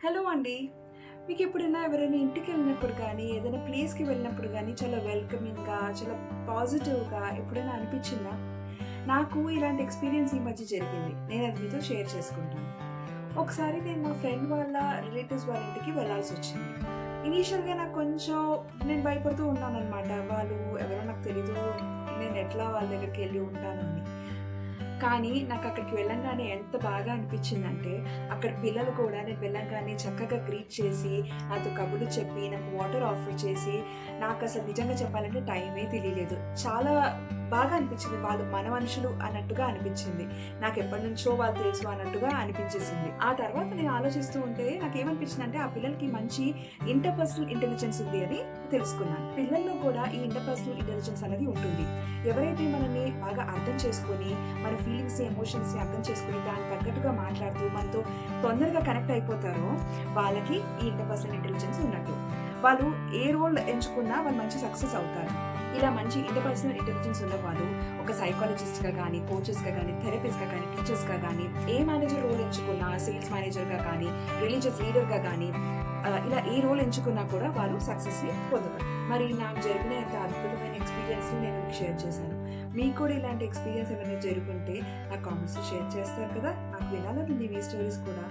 Hello అండి. మీకు ఎప్పుడైనా ఎవరైనా ఇంటికి వెళ్ళినప్పుడు కానీ, ఏదైనా ప్లేస్‌కి వెళ్ళినప్పుడు గానీ, చాలా వెల్కమింగ్‌గా, చాలా పాజిటివ్‌గా ఎప్పుడైనా అనిపిచ్చిందా? నాకు ఇలాంటి ఎక్స్‌పీరియన్స్ ఈ మధ్య జరిగింది. నేనది మీతో షేర్ చేసుకుంటాను. ఒకసారి నేను మా ఫ్రెండ్ వాళ్ళ రిలేటివ్స్ వాళ్ళ ఇంటికి వెళ్ళాల్సొచ్చింది. ఇనీషియల్‌గా నాకు కొంచెం నేను భయపడుతూ ఉన్నాననమాట. వాళ్ళు ఎవరో నాకు తెలీదు. నేనెట్లా వాళ్ళ దగ్గరికెళ్ళి ఉంటానని. కానీ నాకక్కడికి వెళ్ళంగానే ఎంత బాగా అనిపిచ్చిందంటే, అక్కడ పిల్లలు కూడా నేను వెళ్ళంగానే చక్కగా గ్రీట్ చేసి, నాతో కబుర్లు చెప్పి, నాకు వాటర్ ఆఫర్ చేసి, నాకసలు నిజంగా చెప్పాలంటే టైమే తెలియలేదు. చాలా బాగా అనిపిచ్చింది. వాళ్ళు మన మనుషులు అన్నట్టుగా అనిపిచ్చింది. నాకెప్పటినుంచో వాళ్ళు తెలుసు అన్నట్టుగా అనిపించేసింది. ఆ తర్వాత నేను ఆలోచిస్తూ ఉంటే నాకేమనిపించిందంటే, ఆ పిల్లలకి మంచి ఇంటర్పర్సనల్ ఇంటెలిజెన్స్ ఉంది అని తెలుసుకున్నాను. పిల్లల్లో కూడా ఈ ఇంటర్పర్సనల్ ఇంటెలిజెన్స్ అనేది ఉంటుంది. ఎవరైతే మనల్ని బాగా అర్థం చేసుకొని, మన ఫీలింగ్స్‌ని, ఎమోషన్స్‌ని అర్థం చేసుకొని, దానికి తగ్గట్టుగా మాట్లాడుతూ, మనతో తొందరగా కనెక్ట్ అయిపోతారో, వాళ్ళకి ఈ ఇంటర్పర్సనల్ ఇంటెలిజెన్స్ ఉన్నట్టు. వాళ్ళు ఏ రోల్ ఎంచుకున్నా వాళ్ళు మంచి సక్సెస్ అవుతారు. ఇలా మంచి ఇంటర్పర్సనల్ ఇంటెలిజెన్స్ ఉన్నవాళ్ళు ఒక సైకాలజిస్ట్‌గా గానీ, కోచెస్‌గా గానీ, థెరపిస్ట్‌గా గానీ, టీచర్స్‌గా గానీ, ఏ మేనేజర్ రోల్ ఎంచుకున్నా, సేల్స్ మేనేజర్‌గా కానీ, రిలీజియస్ లీడర్‌గా గానీ, ఇలా ఏ రోల్ ఎంచుకున్నా కూడా వాళ్ళు సక్సెస్‌ని పొందుతారు. మరి నాకు జరిగిన ఇంత అద్భుతమైన ఎక్స్‌పీరియన్స్‌ని నేను మీకు షేర్ చేశాను. మీకు కూడా ఇలాంటి ఎక్స్‌పీరియన్స్ ఏమైనా జరుగుంటే నాకు కామెంట్స్‌లో షేర్ చేస్తారు కదా! నాకు వినాలనుంది మీ స్టోరీస్ కూడా.